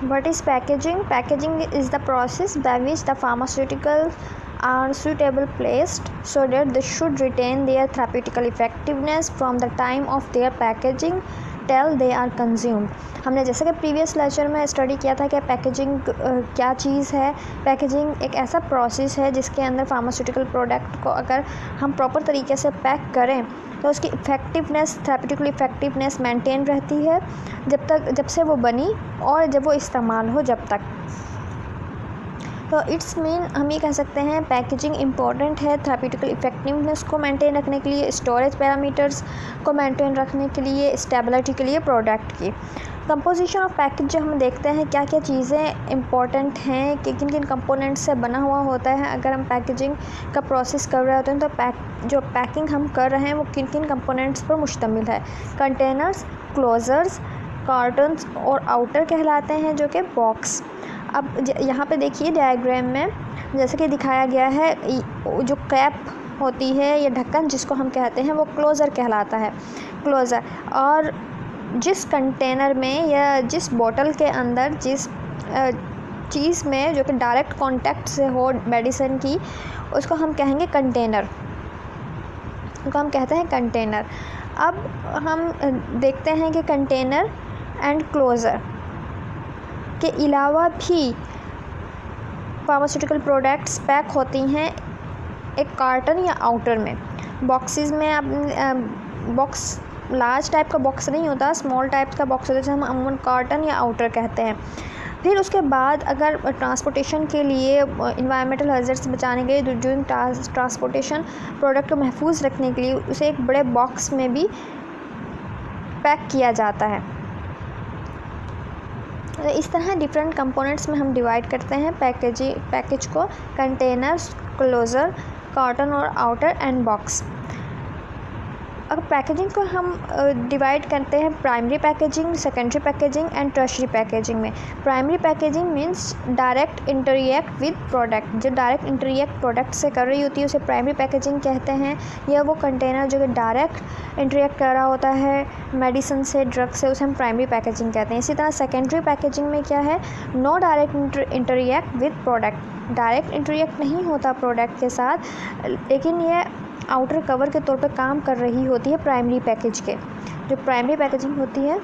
What is packaging? Packaging is the process by which the pharmaceuticals are suitably placed so that they should retain their therapeutical effectiveness from the time of their packaging till they are consumed. हमने जैसे कि previous lecture में study किया था कि packaging क्या चीज़ है। Packaging एक ऐसा प्रोसेस है जिसके अंदर फार्मास्यूटिकल प्रोडक्ट को अगर हम प्रॉपर तरीके से पैक करें तो उसकी इफ़ेक्टिवनेस, थेरेप्यूटिकल इफ़ेक्टिवनेस मेंटेन रहती है जब से वो बनी और जब वो इस्तेमाल हो जब तक। तो इट्स मीन हम ये कह सकते हैं पैकेजिंग इम्पॉर्टेंट है थेरेप्यूटिकल इफ़ेक्टिवनेस को मेंटेन रखने के लिए, स्टोरेज पैरामीटर्स को मेंटेन रखने के लिए, स्टेबिलिटी के लिए प्रोडक्ट की। कंपोजिशन ऑफ पैकेज जो हम देखते हैं क्या क्या चीज़ें इंपॉर्टेंट हैं कि किन किन कंपोनेंट्स से बना हुआ होता है। अगर हम पैकेजिंग का प्रोसेस कर रहे होते हैं तो जो पैकिंग हम कर रहे हैं वो किन किन कंपोनेंट्स पर मुश्तमिल है। कंटेनर्स, क्लोजर्स, कार्टन्स और आउटर कहलाते हैं जो कि बॉक्स। अब यहाँ पे देखिए डायग्राम में जैसे कि दिखाया गया है, जो कैप होती है या ढक्कन जिसको हम कहते हैं वो क्लोज़र कहलाता है। क्लोज़र, और जिस कंटेनर में या जिस बोतल के अंदर जिस चीज़ में जो कि डायरेक्ट कांटेक्ट से हो मेडिसिन की, उसको हम कहेंगे कंटेनर, उसको हम कहते हैं कंटेनर। अब हम देखते हैं कि कंटेनर एंड क्लोज़र के अलावा भी फार्मास्यूटिकल प्रोडक्ट्स पैक होती हैं एक कार्टन या आउटर में। बॉक्सेस में अब बॉक्स लार्ज टाइप का बॉक्स नहीं होता, स्मॉल टाइप का बॉक्स होता है जिसे हम अमूमन कार्टन या आउटर कहते हैं। फिर उसके बाद अगर ट्रांसपोर्टेशन के लिए, इन्वायरमेंटल हैज़र्ड से बचाने के लिए, ड्यूरिंग ट्रांसपोर्टेशन प्रोडक्ट को महफूज रखने के लिए उसे एक बड़े बॉक्स में भी पैक किया जाता है। इस तरह डिफरेंट कंपोनेंट्स में हम डिवाइड करते हैं पैकेज को, कंटेनर्स, क्लोज़र, कार्टन और आउटर एंड बॉक्स। अब पैकेजिंग को हम डिवाइड करते हैं primary packaging, secondary packaging and tertiary packaging में। Primary packaging means direct interact with product, जो डायरेक्ट इंटरएक्ट प्रोडक्ट से कर रही होती है उसे प्राइमरी पैकेजिंग कहते हैं। या वो कंटेनर जो कि डायरेक्ट इंटरएक्ट कर रहा होता है मेडिसिन से, ड्रग से, उसे हम प्राइमरी पैकेजिंग कहते हैं। इसी तरह सेकेंडरी पैकेजिंग में क्या है, no direct interact with product, direct interact नहीं होता प्रोडक्ट के साथ, लेकिन ये आउटर कवर के तौर पे काम कर रही होती है प्राइमरी पैकेज के। जो प्राइमरी पैकेजिंग होती है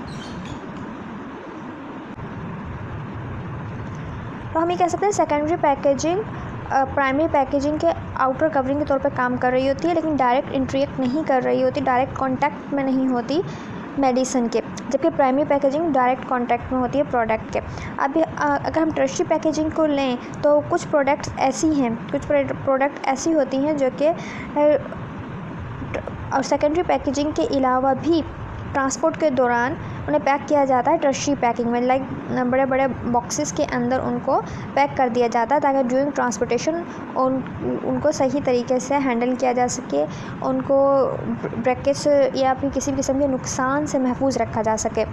तो हम ये कह सकते हैं सेकेंडरी पैकेजिंग प्राइमरी पैकेजिंग के आउटर कवरिंग के तौर पे काम कर रही होती है, लेकिन डायरेक्ट इंटरएक्ट नहीं कर रही होती, डायरेक्ट कांटेक्ट में नहीं होती मेडिसिन के, जबकि प्राइमरी पैकेजिंग डायरेक्ट कांटेक्ट में होती है प्रोडक्ट के। अब अगर हम टर्शरी पैकेजिंग को लें तो कुछ प्रोडक्ट्स ऐसी हैं, कुछ प्रोडक्ट ऐसी होती हैं जो कि और सेकेंडरी पैकेजिंग के अलावा भी ट्रांसपोर्ट के दौरान उन्हें पैक किया जाता है टर्शरी पैकिंग में, लाइक बड़े बड़े बॉक्सेस के अंदर उनको पैक कर दिया जाता है ताकि ड्यूरिंग ट्रांसपोर्टेशन उनको सही तरीके से हैंडल किया जा सके, उनको ब्रेकेज या फिर किसी भी किस्म के नुकसान से महफूज रखा जा सके।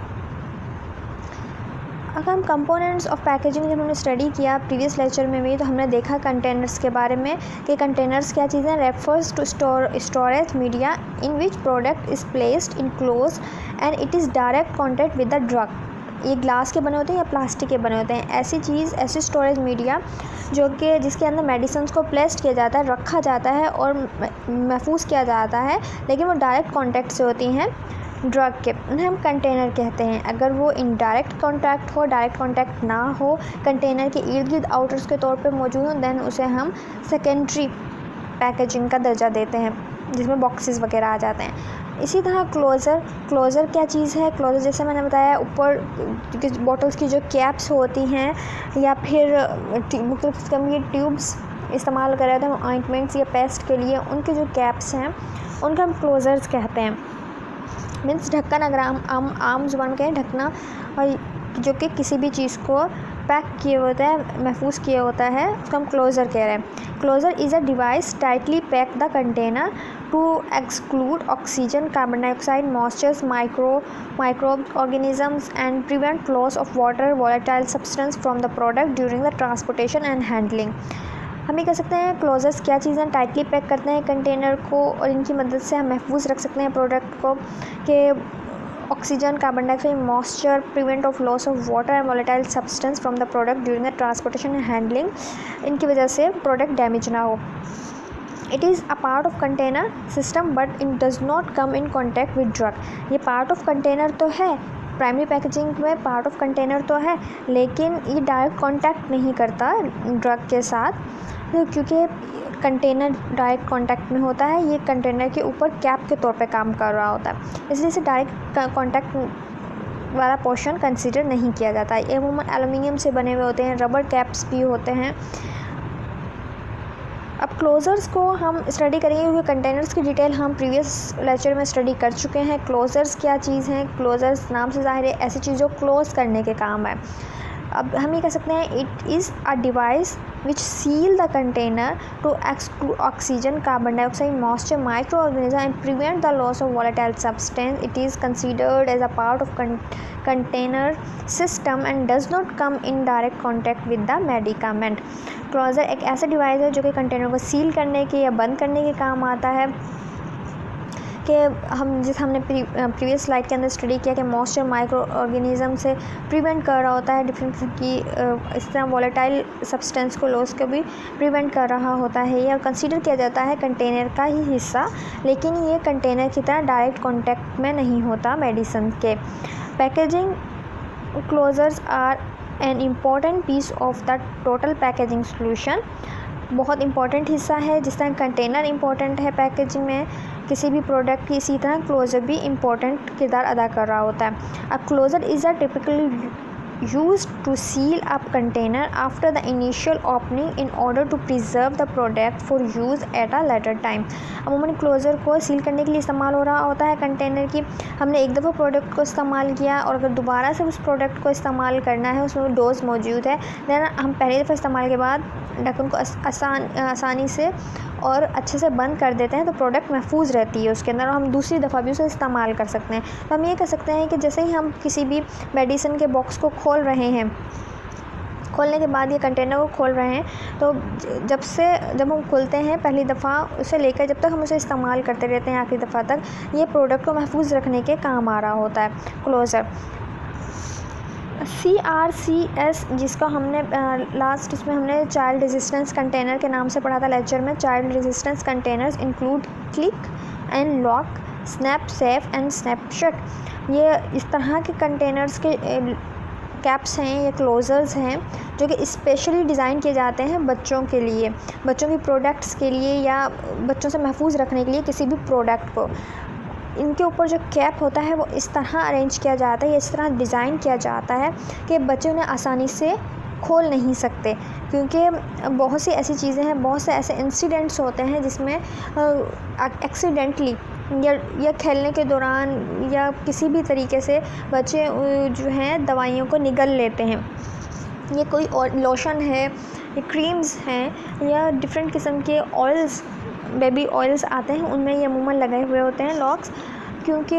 अगर हम कंपोनेंट्स ऑफ पैकेजिंग जब हमने स्टडी किया प्रीवियस लेक्चर में भी, तो हमने देखा कंटेनर्स के बारे में कि कंटेनर्स क्या चीज़ें, refers to storage media in which product is placed in close and it is direct contact with the drug. ये ग्लास के बने होते हैं या प्लास्टिक के बने होते हैं, ऐसी चीज़, ऐसी स्टोरेज मीडिया जो कि जिसके अंदर मेडिसिन को प्लेस्ड किया जाता है, रखा जाता है और महफूज किया जाता है, लेकिन वो डायरेक्ट कॉन्टैक्ट से होती हैं ड्रग के, उन्हें हम कंटेनर कहते हैं। अगर वो इनडायरेक्ट कॉन्टैक्ट हो, डायरेक्ट कॉन्टैक्ट ना हो, कंटेनर के इर्द गिर्द आउटर्स के तौर पे मौजूद हो, देन उसे हम सेकेंडरी पैकेजिंग का दर्जा देते हैं जिसमें बॉक्सेस वगैरह आ जाते हैं। इसी तरह क्लोज़र क्या चीज़ है, क्लोज़र जैसे मैंने बताया ऊपर बॉटल्स की जो कैप्स होती हैं या फिर मुख्तलिफ किस्म की ट्यूब्स इस्तेमाल कर रहे थे हम ऑइंटमेंट्स या पेस्ट के लिए, उनके जो कैप्स हैं उनको हम क्लोज़र्स कहते हैं। मीन्स ढक्कन, अगर आम जुबान कहें ढकना, और जो कि किसी भी चीज़ को पैक किए होता है, महफूज किया होता है, उसको हम क्लोज़र कह रहे हैं। Closure is a device tightly pack the container to exclude oxygen, carbon dioxide, moistures, microbe organisms and prevent loss of water, volatile substance from the product during the transportation and handling. हम ये कह सकते हैं क्लोज़र्स क्या चीज़ें, tightly pack करते हैं container को और इनकी मदद से हम महफूज रख सकते हैं प्रोडक्ट को कि oxygen, carbon dioxide, moisture, prevent of loss of water and volatile substance from the product during the transportation and handling, इनकी वजह से प्रोडक्ट डैमेज ना हो. It is a part of container system but it does not come in contact with drug. ये part of container तो है, primary packaging में part of container तो है, लेकिन ये डायरेक्ट कांटेक्ट नहीं करता ड्रग के साथ, क्योंकि कंटेनर डायरेक्ट कांटेक्ट में होता है. ये कंटेनर के ऊपर कैप के तौर पे काम कर रहा होता है, इसलिए इसे डायरेक्ट कांटेक्ट वाला पोर्शन कंसीडर नहीं किया जाता है. ये अमूमन एल्युमिनियम से बने हुए होते हैं, रबर कैप्स भी होते हैं. अब क्लोज़र्स को हम स्टडी करेंगे क्योंकि कंटेनर्स की डिटेल हम प्रीवियस लेक्चर में स्टडी कर चुके हैं. क्लोज़र्स क्या चीज़ हैं? क्लोज़र्स नाम से ज़ाहिर है ऐसी चीज़ों को क्लोज़ करने के काम है. अब हम ये कह सकते हैं it is a device which seal the container to exclude oxygen, carbon dioxide, moisture, micro organism and prevent the loss of volatile substance. It is considered as a part of container system and does not come in direct contact with the medicament. Closure एक ऐसा device है जो कि container को seal करने के या बंद करने के काम आता है. कि हमने प्रीवियस स्लाइड के अंदर स्टडी किया कि मॉइस्चर माइक्रो ऑर्गेनिज्म से प्रिवेंट कर रहा होता है, डिफरेंट किस्म की इस तरह वॉलेटाइल सब्सटेंस को लॉस को भी प्रिवेंट कर रहा होता है. यह कंसीडर किया जाता है कंटेनर का ही हिस्सा, लेकिन ये कंटेनर की तरह डायरेक्ट कॉन्टैक्ट में नहीं होता मेडिसिन के. Packaging closures are an important piece of the total packaging solution. बहुत इंपॉर्टेंट हिस्सा है. जिस तरह कंटेनर इंपॉर्टेंट है पैकेजिंग में किसी भी प्रोडक्ट की, इसी तरह क्लोज़र भी इम्पॉर्टेंट किरदार अदा कर रहा होता है. A closure is a typically used to seal up container after the initial opening in order to preserve the product for use at a later time. अमूमन क्लोज़र को सील करने के लिए इस्तेमाल हो रहा होता है कंटेनर की. हमने एक दफ़ा प्रोडक्ट को इस्तेमाल किया और अगर दोबारा से उस प्रोडक्ट को इस्तेमाल करना है, उसमें डोज मौजूद है, देन हम पहली दफ़ा इस्तेमाल के बाद ढक्कन को आसानी से और अच्छे से बंद कर देते हैं तो प्रोडक्ट महफूज रहती है उसके अंदर और हम दूसरी दफ़ा भी उसे इस्तेमाल कर सकते हैं. तो हम ये कह सकते हैं कि जैसे ही हम किसी भी मेडिसिन के बॉक्स को खोल रहे हैं, खोलने के बाद ये कंटेनर को खोल रहे हैं, तो जब हम खोलते हैं पहली दफ़ा उसे लेकर जब तक हम उसे इस्तेमाल करते रहते हैं आखिरी दफ़ा तक, ये प्रोडक्ट को महफूज रखने के काम आ रहा होता है क्लोज़र. CRCS जिसका हमने लास्ट इसमें हमने चाइल्ड रेजिस्टेंस कंटेनर के नाम से पढ़ा था लेक्चर में. Child resistance containers include click and lock, snap safe and snapshot. ये इस तरह के कंटेनर्स के कैप्स हैं या क्लोज़र्स हैं जो कि स्पेशली डिज़ाइन किए जाते हैं बच्चों के लिए, बच्चों की प्रोडक्ट्स के लिए या बच्चों से महफूज रखने के लिए किसी भी प्रोडक्ट को. इनके ऊपर जो कैप होता है वो इस तरह अरेंज किया जाता है या इस तरह डिज़ाइन किया जाता है कि बच्चे उन्हें आसानी से खोल नहीं सकते, क्योंकि बहुत सी ऐसी चीज़ें हैं, बहुत से ऐसे इंसिडेंट्स होते हैं जिसमें एक्सीडेंटली या खेलने के दौरान या किसी भी तरीके से बच्चे जो हैं दवाइयों को निगल लेते हैं. ये कोई लोशन है, ये क्रीम्स हैं या डिफरेंट किस्म के ऑयल्स, बेबी ऑयल्स आते हैं, उनमें ये अमूमन लगे हुए होते हैं लॉक्स, क्योंकि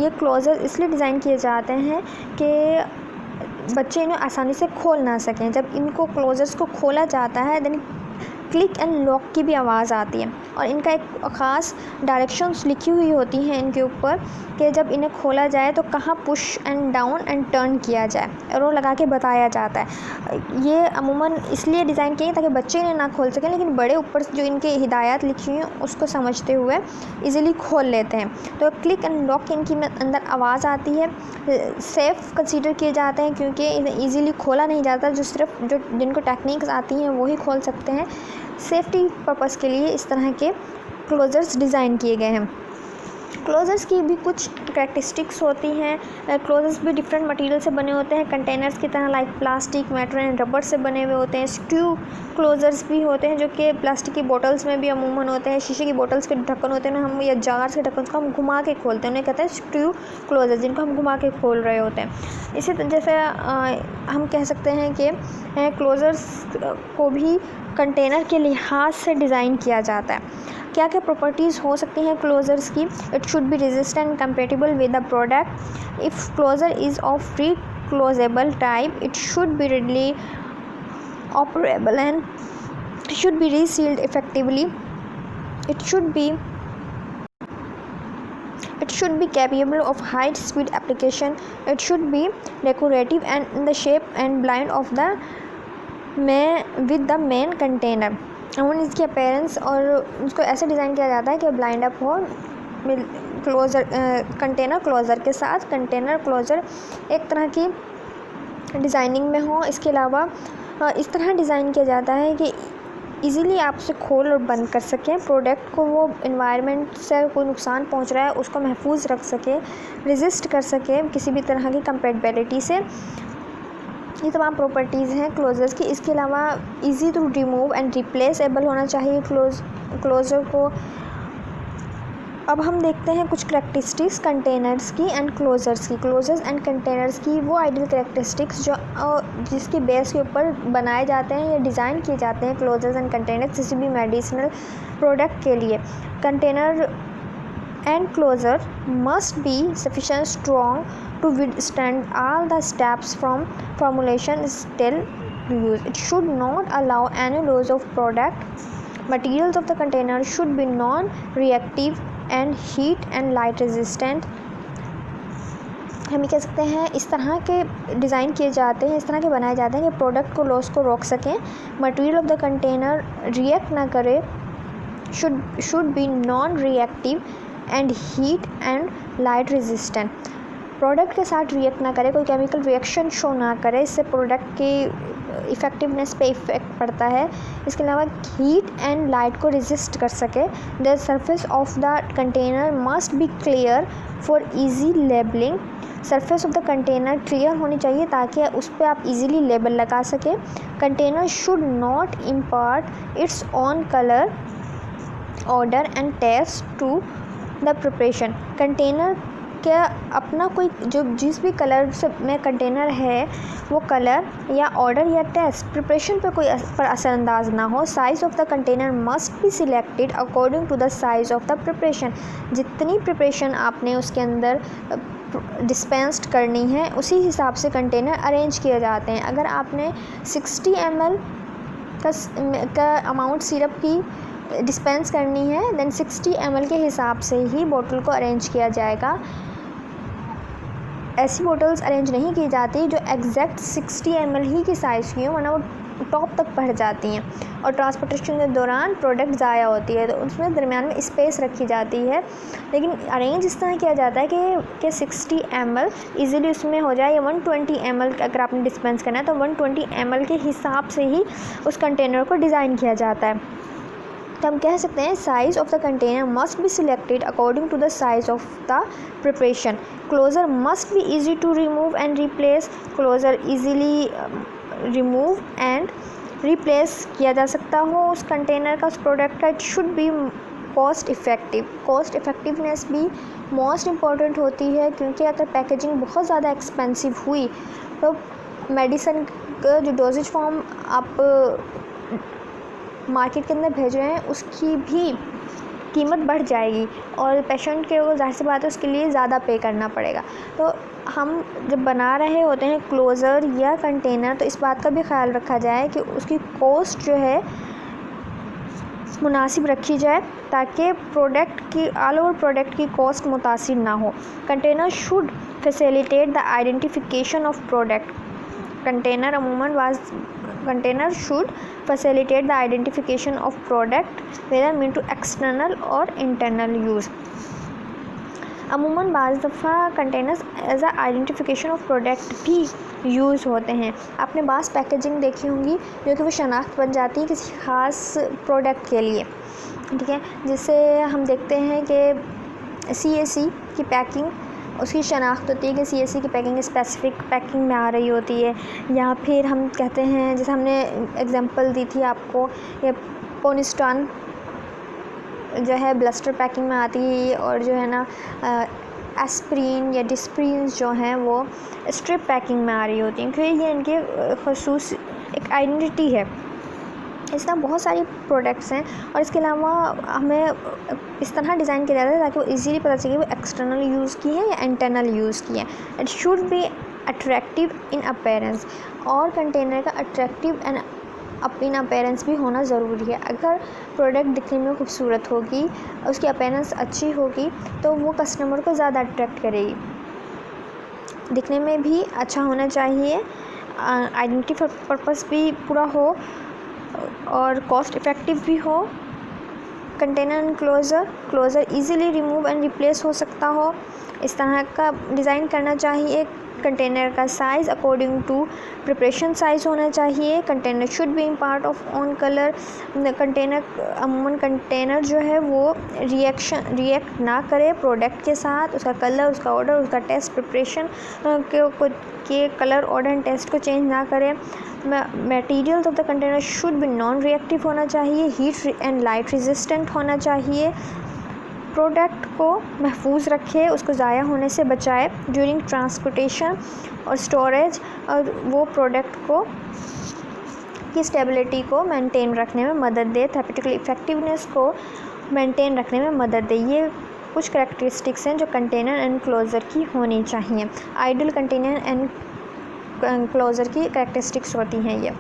ये क्लोज़र इसलिए डिज़ाइन किए जाते हैं कि बच्चे इन्हें आसानी से खोल ना सकें. जब इनको क्लोज़र्स को खोला जाता है देन क्लिक एंड लॉक की भी आवाज़ आती है और इनका एक ख़ास डायरेक्शंस लिखी हुई होती हैं इनके ऊपर कि जब इन्हें खोला जाए तो कहाँ push and down and turn किया जाए, एरो लगा के बताया जाता है. ये अमूमन इसलिए डिज़ाइन किए ताकि बच्चे इन्हें ना खोल सकें, लेकिन बड़े ऊपर जो इनके हिदायत लिखी हुई हैं उसको समझते हुए ईज़िली खोल लेते हैं. तो क्लिक एंड लॉक की इनकी अंदर आवाज़ आती है. सेफ़ कंसीडर किए जाते हैं क्योंकि इन्हें ईज़िली खोला नहीं जाता, जो जिनको टेक्निक्स आती हैं वही खोल सकते हैं. सेफ्टी पर्पस के लिए इस तरह के क्लोज़र्स डिज़ाइन किए गए हैं. क्लोज़र्स की भी कुछ करैक्टरिस्टिक्स होती हैं. क्लोज़र्स भी डिफरेंट मटेरियल से बने होते हैं कंटेनर्स की तरह, like plastic, metal and rubber से बने हुए होते हैं. स्क्रू क्लोज़र्स भी होते हैं जो कि प्लास्टिक की बोटल्स में भी अमूमन होते हैं. शीशे की बोटल्स के ढक्कन होते हैं हम या जार्स के ढक्कन को हम घुमा के खोलते हैं, उन्हें कहते हैं स्क्रू क्लोज़र्स, जिनको हम घुमा के खोल रहे होते हैं. इसी जैसे हम कह सकते हैं कि क्लोज़र्स को भी कंटेनर के लिहाज से डिज़ाइन किया जाता है. क्या क्या प्रॉपर्टीज़ हो सकती हैं क्लोज़र्स की? It should be resistant and compatible with the product. If closure is of free closable type, it should be readily operable and should be resealed effectively. It should be capable of high speed application. It should be decorative and in the shape and blind of the with the main container. अमूमन इसकी appearance और उसको ऐसे design किया जाता है कि blind up हो क्लोज़र कंटेनर क्लोज़र के साथ। कंटेनर क्लोज़र एक तरह की डिज़ाइनिंग में हो। इसके अलावा इस तरह डिज़ाइन किया जाता है कि इजीली आप उसे खोल और बंद कर सकें, प्रोडक्ट को वो इन्वायरमेंट से कोई नुकसान पहुंच रहा है उसको महफूज रख सके, रेजिस्ट कर सके किसी भी तरह की कंपैटिबिलिटी से। ये तमाम प्रॉपर्टीज़ हैं क्लोजर्स की। इसके अलावा easy to remove and replaceable होना चाहिए क्लोज़र को। अब हम देखते हैं कुछ करैक्टरिस्टिक्स कंटेनर्स की एंड क्लोजर्स की। क्लोजर्स एंड कंटेनर्स की वो आइडियल करैक्टरिस्टिक्स जो जिसकी बेस के ऊपर बनाए जाते हैं या डिज़ाइन किए जाते हैं क्लोजर्स एंड कंटेनर्स किसी भी मेडिसिनल प्रोडक्ट के लिए। Container and closure must be sufficient strong to withstand all the steps from formulation till use. It should not allow any loss of product. Materials of the container should be non-reactive and heat and light resistant. हम ये कह सकते हैं इस तरह के design किए जाते हैं, इस तरह के बनाए जाते हैं कि प्रोडक्ट को लॉस को रोक सकें। Material of the container react ना करे, should be non reactive and heat and light resistant. Product के साथ रिएक्ट ना करे, कोई केमिकल रिएक्शन शो ना करे, इससे प्रोडक्ट की इफ़ेक्टिवनेस पे इफ़ेक्ट पड़ता है। इसके अलावा हीट एंड लाइट को रेजिस्ट कर सके। The surface of the container must B clear for easy labelling. Surface of the container clear होनी चाहिए ताकि उस पर आप इजीली लेबल लगा सकें। Container should not impart its own colour, odour and taste to the preparation. Container क्या अपना कोई जो जिस भी कलर से में कंटेनर है वो कलर या ऑर्डर या टेस्ट प्रिपरेशन पर कोई पर असरअंदाज ना हो। Size of the container must be selected according to the size of the preparation. जितनी प्रिपरेशन आपने उसके अंदर डिस्पेंस्ड करनी है उसी हिसाब से कंटेनर अरेंज किए जाते हैं। अगर आपने 60 ml का अमाउंट सिरप की डिस्पेंस करनी है देन 60 ml के हिसाब से ही बोतल को अरेंज किया जाएगा। ऐसी बोटल्स अरेंज नहीं की जाती जो एग्जैक्ट 60 ml ही की साइज़ की हो, वरना वो टॉप तक बढ़ जाती हैं और ट्रांसपोर्टेशन के दौरान प्रोडक्ट ज़ाया होती है, तो उसमें दरमियान में स्पेस रखी जाती है। लेकिन अरेंज इस तरह किया जाता है कि 60 ml ईज़िली उसमें हो जाए, या 120 ml अगर आपने डिस्पेंस करना है तो 120 ml के हिसाब से ही उस कंटेनर को डिज़ाइन किया जाता है। तो हम कह सकते हैं size of the container must be selected according to the size of the preparation. Closure must be easy to remove and replace. Closure easily remove and replace किया जा सकता हो उस कंटेनर का, उस प्रोडक्ट का। It should B cost effective. Cost effectiveness भी most important होती है, क्योंकि अगर पैकेजिंग बहुत ज़्यादा एक्सपेंसिव हुई तो मेडिसिन का जो डोजेज फॉर्म आप मार्केट के अंदर भेज रहे हैं उसकी भी कीमत बढ़ जाएगी और पेशेंट के वो ज़ाहिर सी बात है उसके लिए ज़्यादा पे करना पड़ेगा। तो हम जब बना रहे होते हैं क्लोज़र या कंटेनर तो इस बात का भी ख्याल रखा जाए कि उसकी कॉस्ट जो है मुनासिब रखी जाए ताकि प्रोडक्ट की ऑल ओवर प्रोडक्ट की कॉस्ट मुतासिर ना हो। Container should facilitate the identification of product. Container should facilitate the identification of product whether meant to external or internal use. अमूमन बाज़ दफ़ा containers as a identification of product भी use होते हैं। आपने बाज़ पैकेजिंग देखी होंगी जो कि वो शनाख्त बन जाती है किसी ख़ास प्रोडक्ट के लिए, ठीक है, जिससे हम देखते हैं कि CAC की पैकिंग उसकी शनाख्त होती है कि CAC की पैकिंग स्पेसिफ़िक पैकिंग में आ रही होती है। या फिर हम कहते हैं जैसे हमने एग्जांपल दी थी आपको, ये पोनिस्टॉन जो है ब्लस्टर पैकिंग में आती है और जो है ना एस्प्रीन या डिस्प्रीन जो हैं वो स्ट्रिप पैकिंग में आ रही होती हैं, क्योंकि ये इनकी ख़ुसूस एक आइडेंटिटी है। इस तरह बहुत सारी प्रोडक्ट्स हैं और इसके अलावा हमें इस तरह डिज़ाइन किया जाता है ताकि वो इजीली पता चले वो एक्सटर्नल यूज़ की है या इंटरनल यूज़ की है। It should be attractive in appearance, और कंटेनर का अट्रैक्टिव एंड इन अपीयरेंस भी होना ज़रूरी है। अगर प्रोडक्ट दिखने में खूबसूरत होगी, उसकी अपीयरेंस अच्छी होगी, तो वो कस्टमर को ज़्यादा अट्रैक्ट करेगी। दिखने में भी अच्छा होना चाहिए, आइडेंटिटी पर्पस भी पूरा हो और कॉस्ट इफ़ेक्टिव भी हो। Container and closure easily remove and replace हो सकता हो, इस तरह का डिज़ाइन करना चाहिए। कंटेनर का size according to preparation size होना चाहिए। Container should be in part of on colour. अमूमन कंटेनर जो है वो रिएक्ट ना करे प्रोडक्ट के साथ, उसका कलर, उसका ऑर्डर, उसका टेस्ट, प्रिपरेशन के कलर, ऑर्डर एंड टेस्ट को चेंज ना करें। Materials of the container should B non reactive होना चाहिए, हीट एंड लाइट रेजिस्टेंट होना चाहिए। प्रोडक्ट को महफूज रखे, उसको ज़ाया होने से बचाए ड्यूरिंग ट्रांसपोर्टेशन और स्टोरेज, और वो प्रोडक्ट को की स्टेबिलिटी को मेंटेन रखने में मदद दे, थेरेप्यूटिकल इफ़ेक्टिवनेस को मेंटेन रखने में मदद दे। ये कुछ करैक्टरिस्टिक्स हैं जो कंटेनर एंड क्लोज़र की होनी चाहिए। आइडियल कंटेनर एंड क्लोज़र की करैक्टरिस्टिक्स होती हैं ये।